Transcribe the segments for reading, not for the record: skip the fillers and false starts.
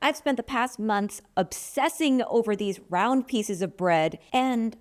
I've spent the past months obsessing over these round pieces of bread, and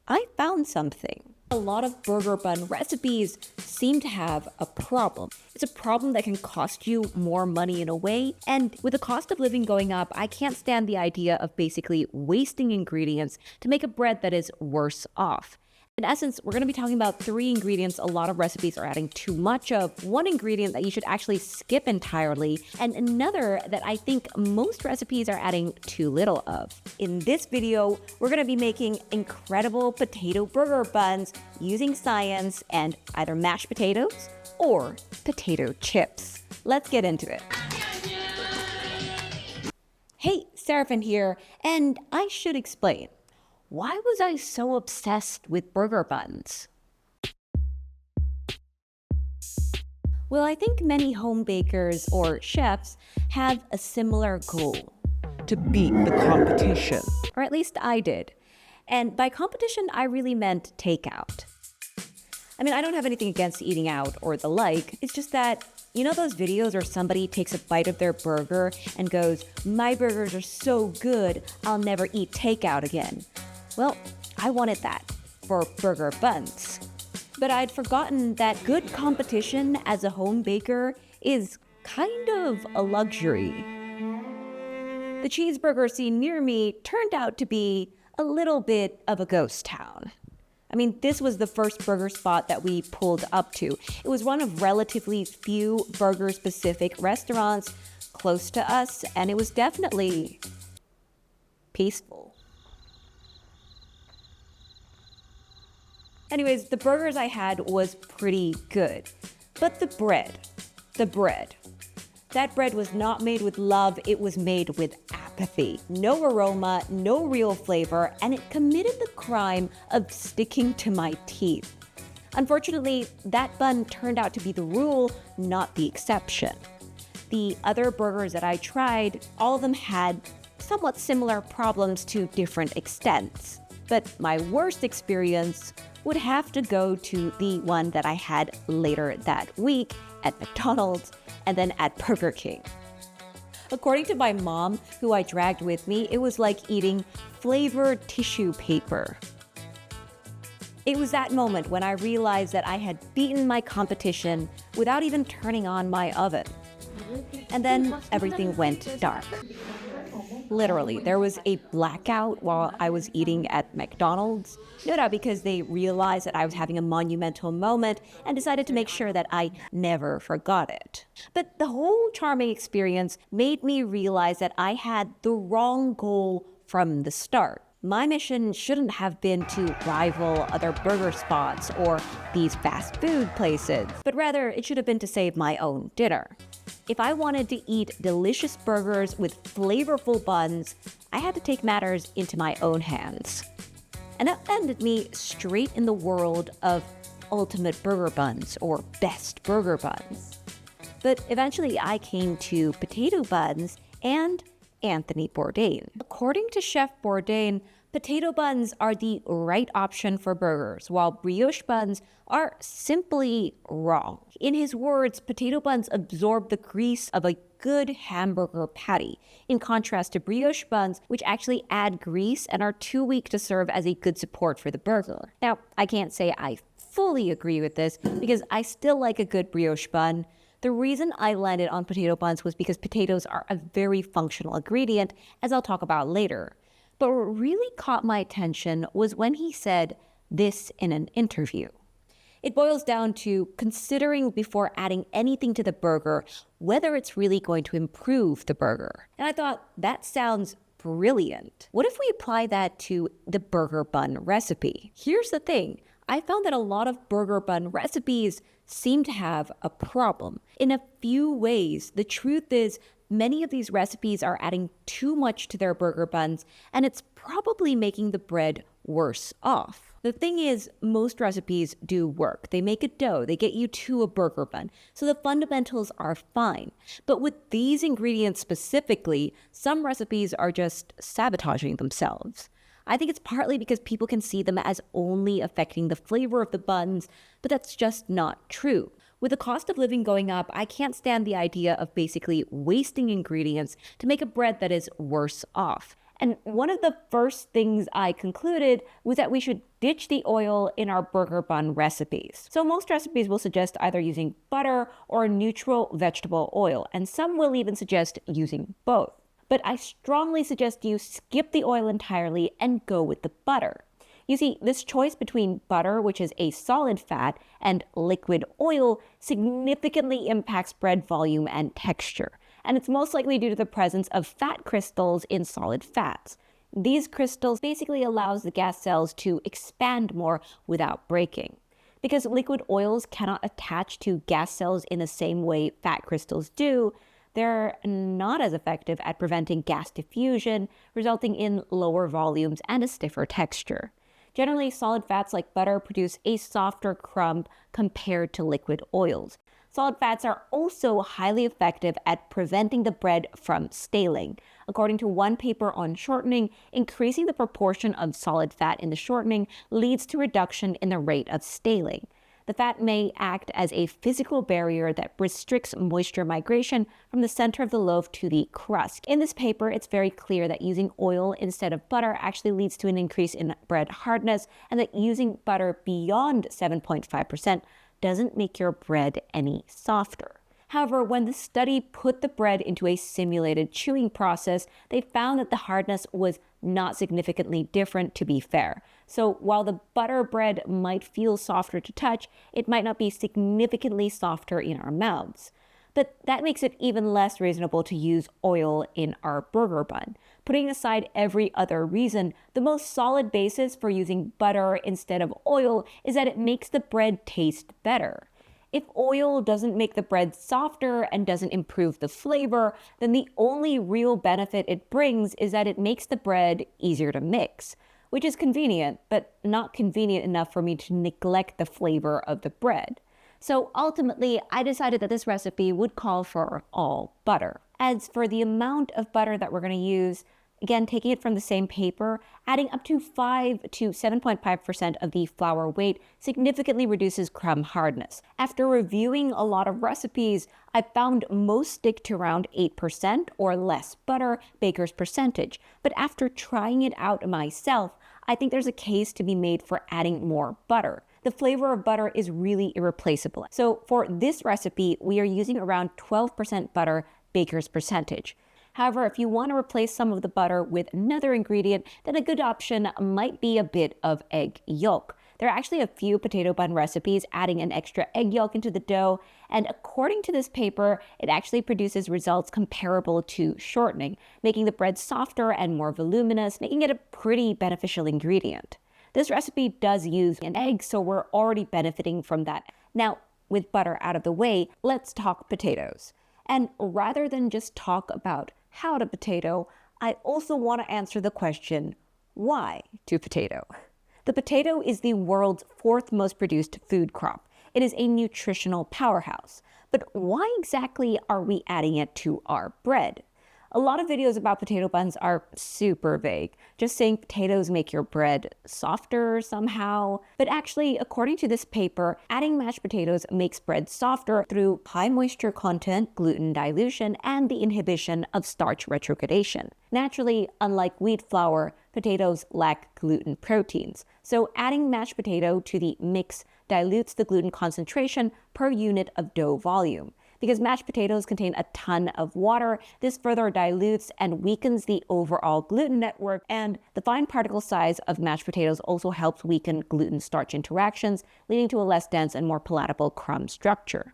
I found something. A lot of burger bun recipes seem to have a problem. It's a problem that can cost you more money in a way, and with the cost of living going up, I can't stand the idea of basically wasting ingredients to make a bread that is worse off. In essence, we're going to be talking about 3 ingredients a lot of recipes are adding too much of, 1 ingredient that you should actually skip entirely, and another that I think most recipes are adding too little of. In this video, we're going to be making incredible potato burger buns using science and either mashed potatoes or potato chips. Let's get into it. Hey, Seraphin here, and I should explain. Why was I so obsessed with burger buns? Well, I think many home bakers or chefs have a similar goal. To beat the competition. Or at least I did. And by competition, I really meant takeout. I mean, I don't have anything against eating out or the like. It's just that, you know those videos where somebody takes a bite of their burger and goes, "My burgers are so good, I'll never eat takeout again." Well, I wanted that for burger buns. But I'd forgotten that good competition as a home baker is kind of a luxury. The cheeseburger scene near me turned out to be a little bit of a ghost town. I mean, this was the first burger spot that we pulled up to. It was one of relatively few burger-specific restaurants close to us, and it was definitely peaceful. Anyways, the burgers I had was pretty good. But the bread. That bread was not made with love, it was made with apathy. No aroma, no real flavor, and it committed the crime of sticking to my teeth. Unfortunately, that bun turned out to be the rule, not the exception. The other burgers that I tried, all of them had somewhat similar problems to different extents. But my worst experience would have to go to the one that I had later that week at McDonald's and then at Burger King. According to my mom, who I dragged with me, it was like eating flavored tissue paper. It was that moment when I realized that I had beaten my competition without even turning on my oven. And then everything went dark. Literally, there was a blackout while I was eating at McDonald's. No doubt because they realized that I was having a monumental moment and decided to make sure that I never forgot it. But the whole charming experience made me realize that I had the wrong goal from the start. My mission shouldn't have been to rival other burger spots or these fast food places, but rather it should have been to save my own dinner. If I wanted to eat delicious burgers with flavorful buns, I had to take matters into my own hands. And that landed me straight in the world of ultimate burger buns or best burger buns. But eventually I came to potato buns and Anthony Bourdain. According to Chef Bourdain, potato buns are the right option for burgers, while brioche buns are simply wrong. In his words, potato buns absorb the grease of a good hamburger patty, in contrast to brioche buns, which actually add grease and are too weak to serve as a good support for the burger. Now, I can't say I fully agree with this, because I still like a good brioche bun. The reason I landed on potato buns was because potatoes are a very functional ingredient, as I'll talk about later. But what really caught my attention was when he said this in an interview. It boils down to considering before adding anything to the burger whether it's really going to improve the burger. And I thought, that sounds brilliant. What if we apply that to the burger bun recipe? Here's the thing. I found that a lot of burger bun recipes seem to have a problem. In a few ways, the truth is many of these recipes are adding too much to their burger buns, and it's probably making the bread worse off. The thing is, most recipes do work. They make a dough, they get you to a burger bun, so the fundamentals are fine. But with these ingredients specifically, some recipes are just sabotaging themselves. I think it's partly because people can see them as only affecting the flavor of the buns, but that's just not true. With the cost of living going up, I can't stand the idea of basically wasting ingredients to make a bread that is worse off. And one of the first things I concluded was that we should ditch the oil in our burger bun recipes. So most recipes will suggest either using butter or neutral vegetable oil, and some will even suggest using both. But I strongly suggest you skip the oil entirely and go with the butter. You see, this choice between butter, which is a solid fat, and liquid oil significantly impacts bread volume and texture. And it's most likely due to the presence of fat crystals in solid fats. These crystals basically allows the gas cells to expand more without breaking. Because liquid oils cannot attach to gas cells in the same way fat crystals do, they're not as effective at preventing gas diffusion, resulting in lower volumes and a stiffer texture. Generally, solid fats like butter produce a softer crumb compared to liquid oils. Solid fats are also highly effective at preventing the bread from staling. According to one paper on shortening, increasing the proportion of solid fat in the shortening leads to reduction in the rate of staling. The fat may act as a physical barrier that restricts moisture migration from the center of the loaf to the crust. In this paper, it's very clear that using oil instead of butter actually leads to an increase in bread hardness, and that using butter beyond 7.5% doesn't make your bread any softer. However, when the study put the bread into a simulated chewing process, they found that the hardness was not significantly different, to be fair. So while the butter bread might feel softer to touch, it might not be significantly softer in our mouths. But that makes it even less reasonable to use oil in our burger bun. Putting aside every other reason, the most solid basis for using butter instead of oil is that it makes the bread taste better. If oil doesn't make the bread softer and doesn't improve the flavor, then the only real benefit it brings is that it makes the bread easier to mix, which is convenient, but not convenient enough for me to neglect the flavor of the bread. So ultimately, I decided that this recipe would call for all butter. As for the amount of butter that we're going to use, again, taking it from the same paper, adding up to 5 to 7.5% of the flour weight significantly reduces crumb hardness. After reviewing a lot of recipes, I found most stick to around 8% or less butter, baker's percentage. But after trying it out myself, I think there's a case to be made for adding more butter. The flavor of butter is really irreplaceable. So for this recipe, we are using around 12% butter, baker's percentage. However, if you want to replace some of the butter with another ingredient, then a good option might be a bit of egg yolk. There are actually a few potato bun recipes adding an extra egg yolk into the dough, and according to this paper, it actually produces results comparable to shortening, making the bread softer and more voluminous, making it a pretty beneficial ingredient. This recipe does use an egg, so we're already benefiting from that. Now, with butter out of the way, let's talk potatoes. And rather than just talk about how to potato, I also want to answer the question, why to potato? The potato is the world's fourth most produced food crop. It is a nutritional powerhouse. But why exactly are we adding it to our bread? A lot of videos about potato buns are super vague, just saying potatoes make your bread softer somehow. But actually, according to this paper, adding mashed potatoes makes bread softer through high moisture content, gluten dilution, and the inhibition of starch retrogradation. Naturally, unlike wheat flour, potatoes lack gluten proteins. So adding mashed potato to the mix dilutes the gluten concentration per unit of dough volume. Because mashed potatoes contain a ton of water, this further dilutes and weakens the overall gluten network, and the fine particle size of mashed potatoes also helps weaken gluten-starch interactions, leading to a less dense and more palatable crumb structure.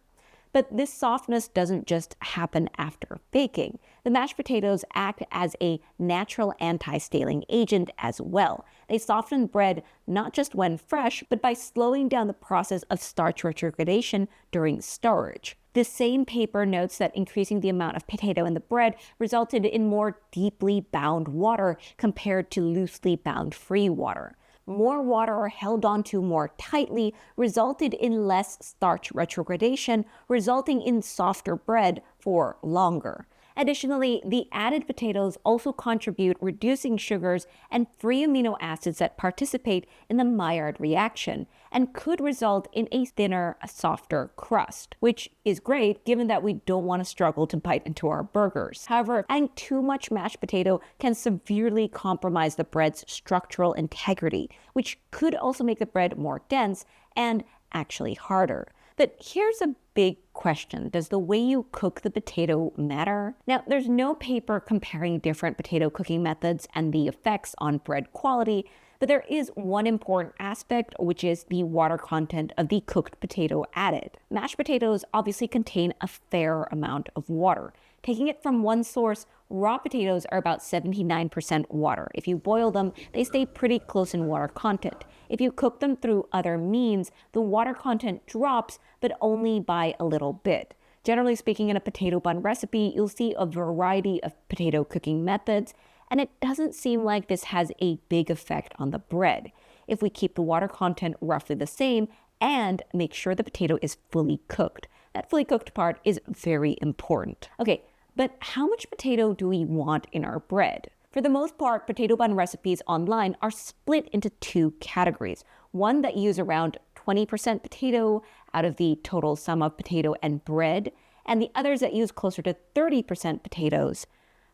But this softness doesn't just happen after baking. The mashed potatoes act as a natural anti-staling agent as well. They soften bread not just when fresh, but by slowing down the process of starch retrogradation during storage. This same paper notes that increasing the amount of potato in the bread resulted in more deeply bound water compared to loosely bound free water. More water held onto more tightly resulted in less starch retrogradation, resulting in softer bread for longer. Additionally, the added potatoes also contribute reducing sugars and free amino acids that participate in the Maillard reaction. and could result in a thinner, softer crust, which is great given that we don't want to struggle to bite into our burgers. However, adding too much mashed potato can severely compromise the bread's structural integrity, which could also make the bread more dense and actually harder. But here's a big question. Does the way you cook the potato matter? Now, there's no paper comparing different potato cooking methods and the effects on bread quality, but there is one important aspect, which is the water content of the cooked potato added. Mashed potatoes obviously contain a fair amount of water. Taking it from one source, raw potatoes are about 79% water. If you boil them, they stay pretty close in water content. If you cook them through other means, the water content drops, but only by a little bit. Generally speaking, in a potato bun recipe, you'll see a variety of potato cooking methods, and it doesn't seem like this has a big effect on the bread. If we keep the water content roughly the same and make sure the potato is fully cooked. That fully cooked part is very important. Okay, but how much potato do we want in our bread? For the most part, potato bun recipes online are split into two categories. One that use around 20% potato out of the total sum of potato and bread, and the others that use closer to 30% potatoes.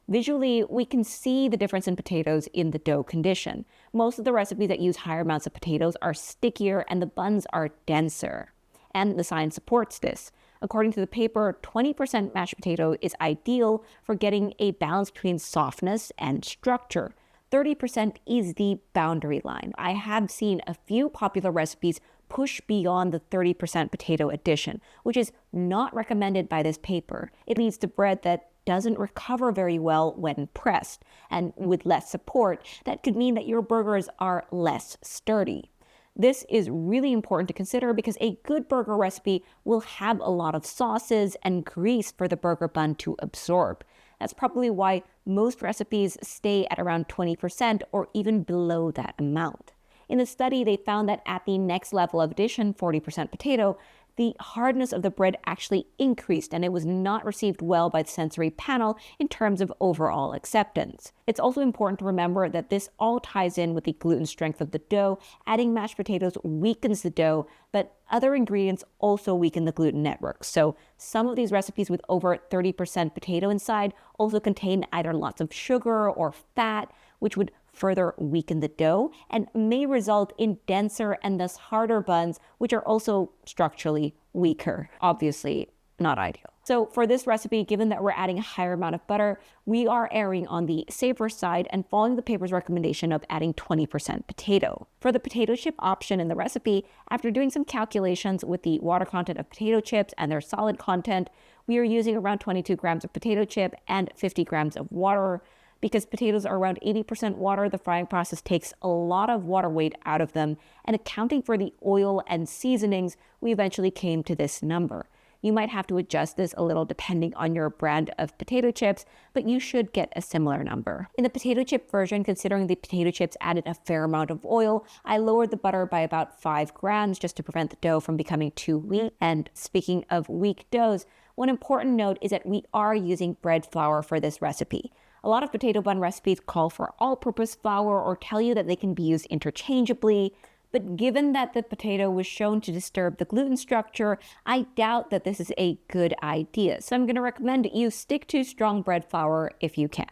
Visually, we can see the difference in potatoes in the dough condition. Most of the recipes that use higher amounts of potatoes are stickier and the buns are denser. And the science supports this. According to the paper, 20% mashed potato is ideal for getting a balance between softness and structure. 30% is the boundary line. I have seen a few popular recipes push beyond the 30% potato addition, which is not recommended by this paper. It leads to bread that doesn't recover very well when pressed, and with less support, that could mean that your burgers are less sturdy. This is really important to consider because a good burger recipe will have a lot of sauces and grease for the burger bun to absorb. That's probably why most recipes stay at around 20% or even below that amount. In the study, they found that at the next level of addition, 40% potato, the hardness of the bread actually increased, and it was not received well by the sensory panel in terms of overall acceptance. It's also important to remember that this all ties in with the gluten strength of the dough. Adding mashed potatoes weakens the dough, but other ingredients also weaken the gluten network. So some of these recipes with over 30% potato inside also contain either lots of sugar or fat, which would further weaken the dough and may result in denser and thus harder buns, which are also structurally weaker. Obviously, not ideal. So for this recipe, given that we're adding a higher amount of butter, we are erring on the safer side and following the paper's recommendation of adding 20% potato. For the potato chip option in the recipe, after doing some calculations with the water content of potato chips and their solid content, we are using around 22 grams of potato chip and 50 grams of water. Because potatoes are around 80% water, the frying process takes a lot of water weight out of them, and accounting for the oil and seasonings, we eventually came to this number. You might have to adjust this a little depending on your brand of potato chips, but you should get a similar number. In the potato chip version, considering the potato chips added a fair amount of oil, I lowered the butter by about 5 grams just to prevent the dough from becoming too weak. And speaking of weak doughs, one important note is that we are using bread flour for this recipe. A lot of potato bun recipes call for all-purpose flour or tell you that they can be used interchangeably, but given that the potato was shown to disturb the gluten structure, I doubt that this is a good idea. So I'm going to recommend that you stick to strong bread flour if you can.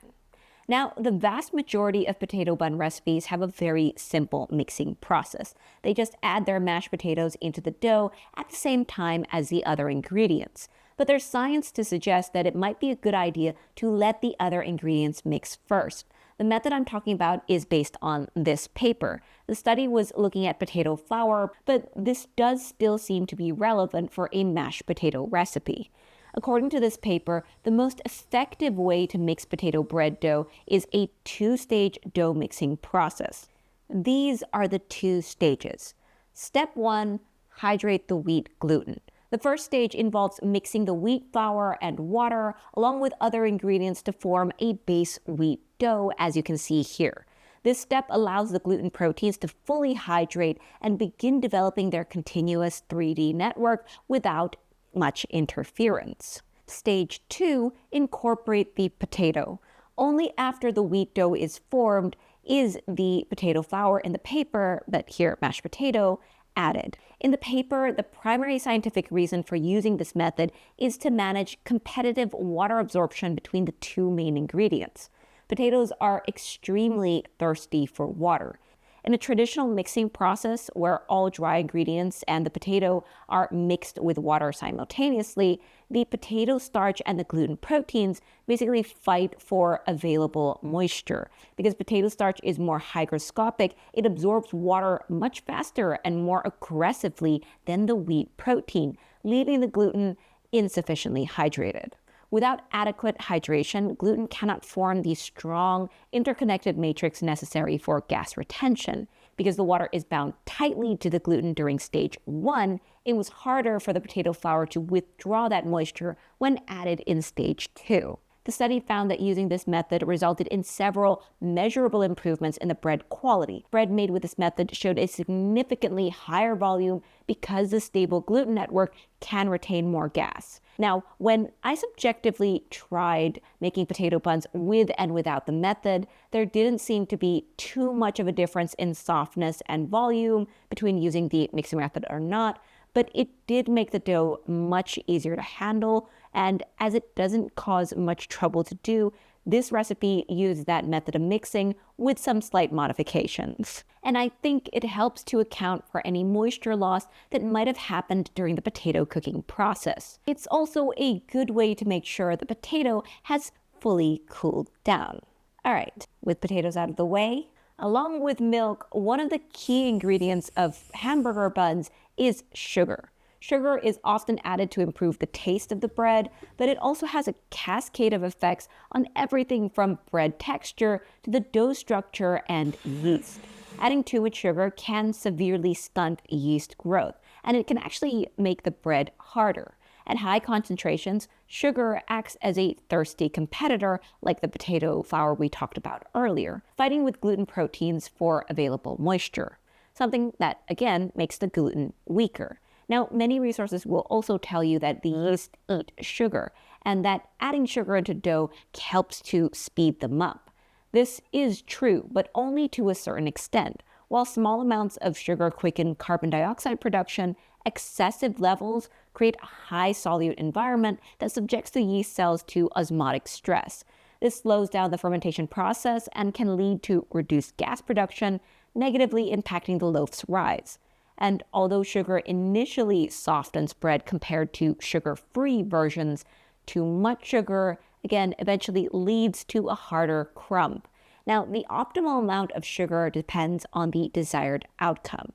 Now, the vast majority of potato bun recipes have a very simple mixing process. They just add their mashed potatoes into the dough at the same time as the other ingredients. But there's science to suggest that it might be a good idea to let the other ingredients mix first. The method I'm talking about is based on this paper. The study was looking at potato flour, but this does still seem to be relevant for a mashed potato recipe. According to this paper, the most effective way to mix potato bread dough is a 2-stage dough mixing process. These are the 2 stages. Step 1, hydrate the wheat gluten. The first stage involves mixing the wheat flour and water along with other ingredients to form a base wheat dough, as you can see here. This step allows the gluten proteins to fully hydrate and begin developing their continuous 3D network without much interference. Stage 2, incorporate the potato. Only after the wheat dough is formed is the potato flour in the paper, but here mashed potato, added. In the paper, the primary scientific reason for using this method is to manage competitive water absorption between the two main ingredients. Potatoes are extremely thirsty for water. In a traditional mixing process where all dry ingredients and the potato are mixed with water simultaneously, the potato starch and the gluten proteins basically fight for available moisture. Because potato starch is more hygroscopic, it absorbs water much faster and more aggressively than the wheat protein, leaving the gluten insufficiently hydrated. Without adequate hydration, gluten cannot form the strong, interconnected matrix necessary for gas retention. Because the water is bound tightly to the gluten during stage 1, it was harder for the potato flour to withdraw that moisture when added in stage 2. The study found that using this method resulted in several measurable improvements in the bread quality. Bread made with this method showed a significantly higher volume because the stable gluten network can retain more gas. Now, when I subjectively tried making potato buns with and without the method, there didn't seem to be too much of a difference in softness and volume between using the mixing method or not, but it did make the dough much easier to handle, and as it doesn't cause much trouble to do, this recipe used that method of mixing with some slight modifications. And I think it helps to account for any moisture loss that might have happened during the potato cooking process. It's also a good way to make sure the potato has fully cooled down. All right, with potatoes out of the way, along with milk, one of the key ingredients of hamburger buns is sugar. Sugar is often added to improve the taste of the bread, but it also has a cascade of effects on everything from bread texture to the dough structure and yeast. Adding too much sugar can severely stunt yeast growth, and it can actually make the bread harder. At high concentrations, sugar acts as a thirsty competitor, like the potato flour we talked about earlier, fighting with gluten proteins for available moisture, something that, again, makes the gluten weaker. Now, many resources will also tell you that the yeast eat sugar, and that adding sugar into dough helps to speed them up. This is true, but only to a certain extent. While small amounts of sugar quicken carbon dioxide production, excessive levels create a high solute environment that subjects the yeast cells to osmotic stress. This slows down the fermentation process and can lead to reduced gas production, negatively impacting the loaf's rise. And although sugar initially softens bread compared to sugar-free versions, too much sugar, again, eventually leads to a harder crumb. Now, the optimal amount of sugar depends on the desired outcome.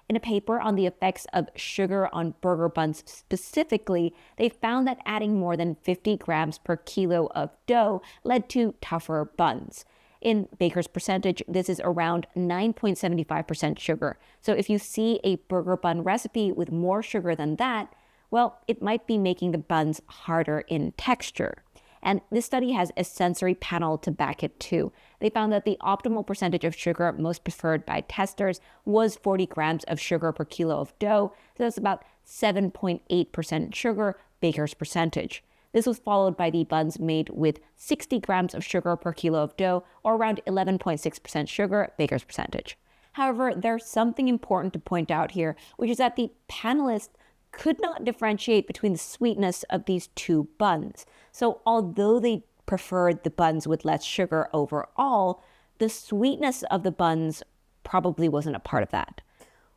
In a paper on the effects of sugar on burger buns specifically, they found that adding more than 50 grams per kilo of dough led to tougher buns. In Baker's percentage, this is around 9.75% sugar. So if you see a burger bun recipe with more sugar than that, well, it might be making the buns harder in texture. And this study has a sensory panel to back it too. They found that the optimal percentage of sugar most preferred by testers was 40 grams of sugar per kilo of dough. So that's about 7.8% sugar, Baker's percentage. This was followed by the buns made with 60 grams of sugar per kilo of dough, or around 11.6% sugar, Baker's percentage. However, there's something important to point out here, which is that the panelists could not differentiate between the sweetness of these two buns. So although they preferred the buns with less sugar overall, the sweetness of the buns probably wasn't a part of that.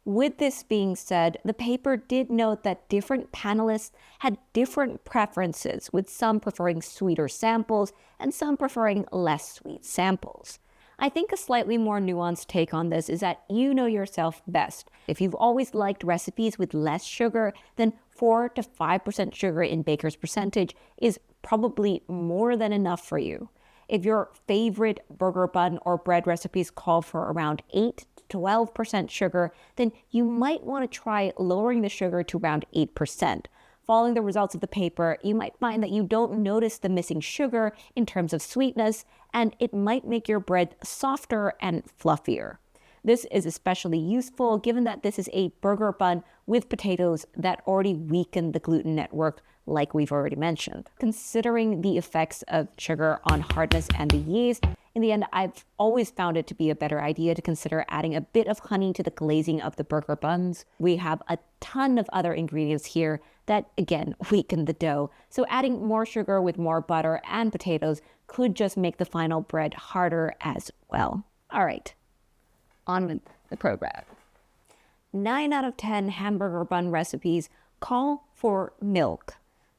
With this being said, the paper did note that different panelists had different preferences, with some preferring sweeter samples and some preferring less sweet samples. I think a slightly more nuanced take on this is that you know yourself best. If you've always liked recipes with less sugar, then 4 to 5% sugar in Baker's percentage is probably more than enough for you. If your favorite burger bun or bread recipes call for around 8 to 12% sugar, then you might want to try lowering the sugar to around 8%. Following the results of the paper, you might find that you don't notice the missing sugar in terms of sweetness, and it might make your bread softer and fluffier. This is especially useful given that this is a burger bun with potatoes that already weaken the gluten network, like we've already mentioned. Considering the effects of sugar on hardness and the yeast, In the end, I've always found it to be a better idea to consider adding a bit of honey to the glazing of the burger buns. We have a ton of other ingredients here that, again, weaken the dough. So adding more sugar with more butter and potatoes could just make the final bread harder as well. All right, on with the program. 9 out of 10 hamburger bun recipes call for milk.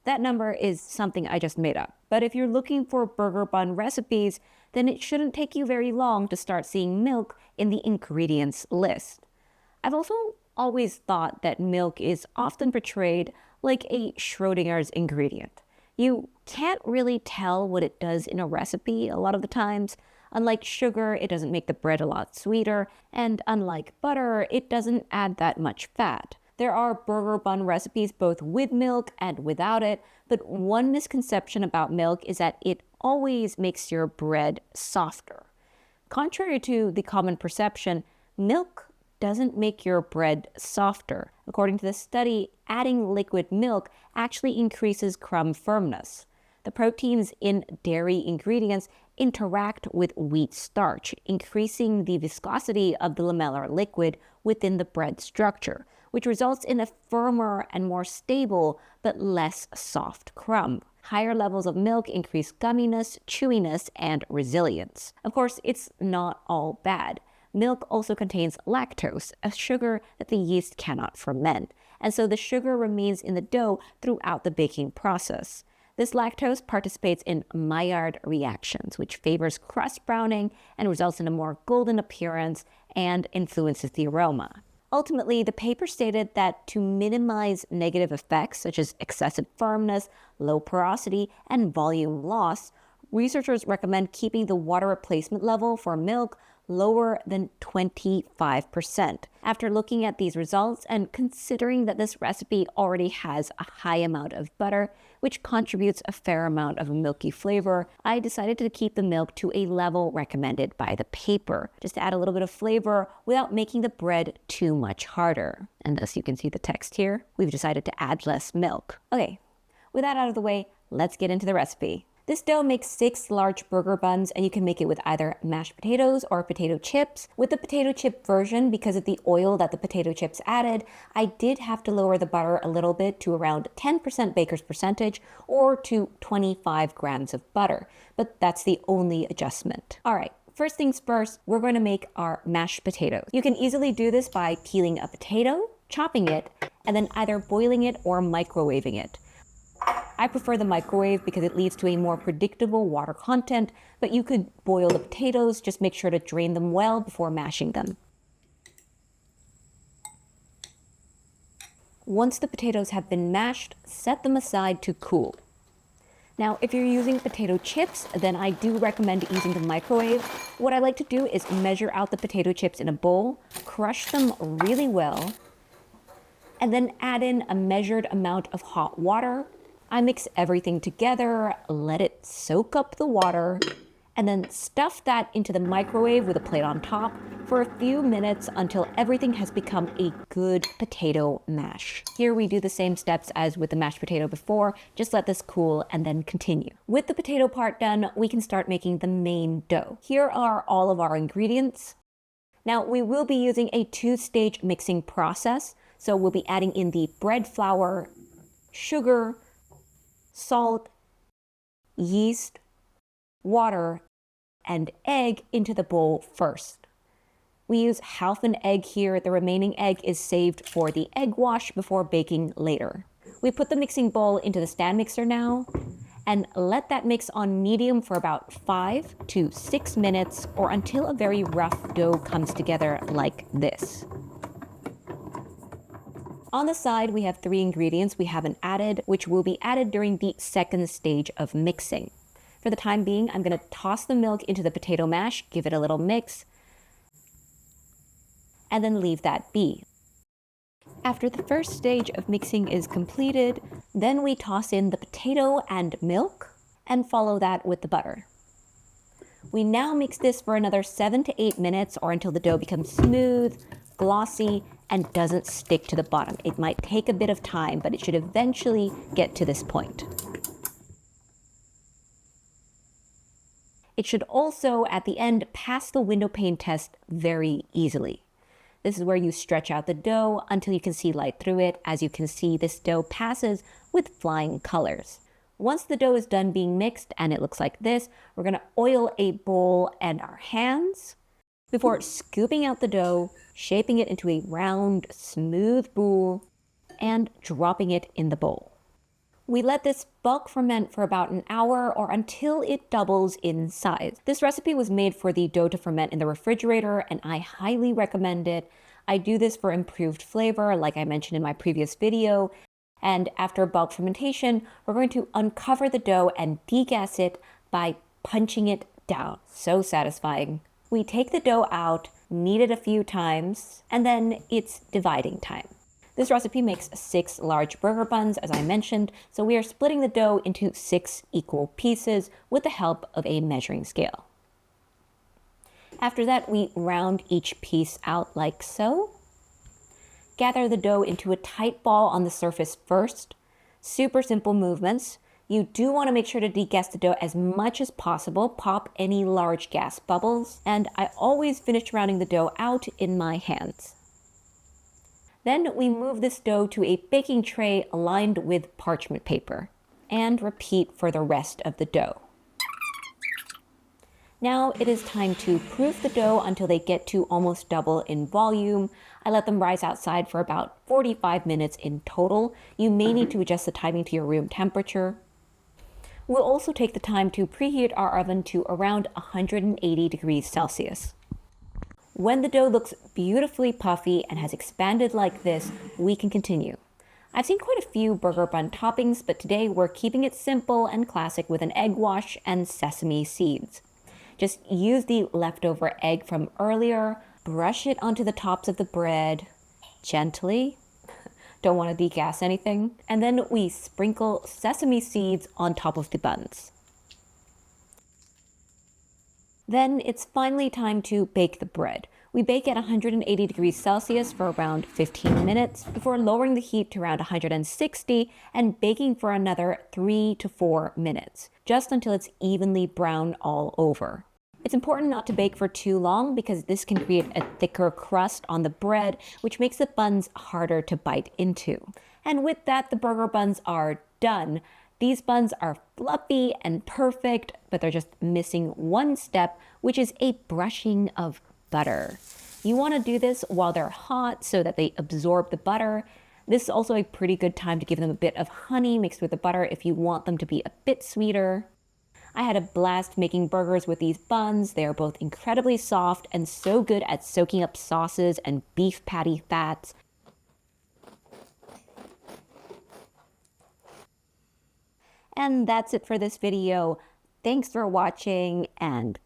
That number is something I just made up. But if you're looking for burger bun recipes, then it shouldn't take you very long to start seeing milk in the ingredients list. I've also always thought that milk is often portrayed like a Schrodinger's ingredient. You can't really tell what it does in a recipe a lot of the times. Unlike sugar, it doesn't make the bread a lot sweeter, and unlike butter, it doesn't add that much fat. There are burger bun recipes both with milk and without it, but one misconception about milk is that it always makes your bread softer. Contrary to the common perception, milk doesn't make your bread softer. According to the study, adding liquid milk actually increases crumb firmness. The proteins in dairy ingredients interact with wheat starch, increasing the viscosity of the lamellar liquid within the bread structure, which results in a firmer and more stable but less soft crumb. Higher levels of milk increase gumminess, chewiness, and resilience. Of course, it's not all bad. Milk also contains lactose, a sugar that the yeast cannot ferment, and so the sugar remains in the dough throughout the baking process. This lactose participates in Maillard reactions, which favors crust browning and results in a more golden appearance and influences the aroma. Ultimately, the paper stated that to minimize negative effects such as excessive firmness, low porosity, and volume loss, researchers recommend keeping the water replacement level for milk lower than 25%. After looking at these results and considering that this recipe already has a high amount of butter, which contributes a fair amount of a milky flavor, I decided to keep the milk to a level recommended by the paper, just to add a little bit of flavor without making the bread too much harder. And thus you can see the text here, we've decided to add less milk. Okay, with that out of the way, let's get into the recipe. This dough makes 6 large burger buns, and you can make it with either mashed potatoes or potato chips. With the potato chip version, because of the oil that the potato chips added, I did have to lower the butter a little bit to around 10% baker's percentage or to 25 grams of butter, but that's the only adjustment. All right. First things first, we're going to make our mashed potatoes. You can easily do this by peeling a potato, chopping it, and then either boiling it or microwaving it. I prefer the microwave because it leads to a more predictable water content, but you could boil the potatoes, just make sure to drain them well before mashing them. Once the potatoes have been mashed, set them aside to cool. Now, if you're using potato chips, then I do recommend using the microwave. What I like to do is measure out the potato chips in a bowl, crush them really well, and then add in a measured amount of hot water. I mix everything together, let it soak up the water, and then stuff that into the microwave with a plate on top for a few minutes until everything has become a good potato mash. Here we do the same steps as with the mashed potato before, just let this cool and then continue. With the potato part done, we can start making the main dough. Here are all of our ingredients. Now we will be using a 2-stage mixing process, so we'll be adding in the bread flour, sugar, salt, yeast, water, and egg into the bowl first. We use half an egg here. The remaining egg is saved for the egg wash before baking later. We put the mixing bowl into the stand mixer now and let that mix on medium for about 5 to 6 minutes or until a very rough dough comes together like this. On the side, we have 3 ingredients we haven't added, which will be added during the second stage of mixing. For the time being, I'm going to toss the milk into the potato mash, give it a little mix, and then leave that be. After the first stage of mixing is completed, then we toss in the potato and milk and follow that with the butter. We now mix this for another 7 to 8 minutes or until the dough becomes smooth, glossy, and doesn't stick to the bottom. It might take a bit of time, but it should eventually get to this point. It should also, at the end, pass the window pane test very easily. This is where you stretch out the dough until you can see light through it. As you can see, this dough passes with flying colors. Once the dough is done being mixed and it looks like this, we're going to oil a bowl and our hands before scooping out the dough, shaping it into a round, smooth ball, and dropping it in the bowl. We let this bulk ferment for about an hour or until it doubles in size. This recipe was made for the dough to ferment in the refrigerator, and I highly recommend it. I do this for improved flavor, like I mentioned in my previous video. And after bulk fermentation, we're going to uncover the dough and degas it by punching it down. So satisfying. We take the dough out, knead it a few times, and then it's dividing time. This recipe makes 6 large burger buns, as I mentioned, so we are splitting the dough into 6 equal pieces with the help of a measuring scale. After that, we round each piece out like so. Gather the dough into a tight ball on the surface first. Super simple movements. You do want to make sure to degas the dough as much as possible, pop any large gas bubbles, and I always finish rounding the dough out in my hands. Then we move this dough to a baking tray lined with parchment paper and repeat for the rest of the dough. Now it is time to proof the dough until they get to almost double in volume. I let them rise outside for about 45 minutes in total. You may need to adjust the timing to your room temperature. We'll also take the time to preheat our oven to around 180 degrees Celsius. When the dough looks beautifully puffy and has expanded like this, we can continue. I've seen quite a few burger bun toppings, but today we're keeping it simple and classic with an egg wash and sesame seeds. Just use the leftover egg from earlier, brush it onto the tops of the bread gently. Don't want to degas anything. And then we sprinkle sesame seeds on top of the buns. Then it's finally time to bake the bread. We bake at 180 degrees Celsius for around 15 minutes before lowering the heat to around 160 and baking for another 3 to 4 minutes, just until it's evenly brown all over. It's important not to bake for too long because this can create a thicker crust on the bread, which makes the buns harder to bite into. And with that, the burger buns are done. These buns are fluffy and perfect, but they're just missing one step, which is a brushing of butter. You want to do this while they're hot so that they absorb the butter. This is also a pretty good time to give them a bit of honey mixed with the butter if you want them to be a bit sweeter. I had a blast making burgers with these buns. They are both incredibly soft and so good at soaking up sauces and beef patty fats. And that's it for this video. Thanks for watching and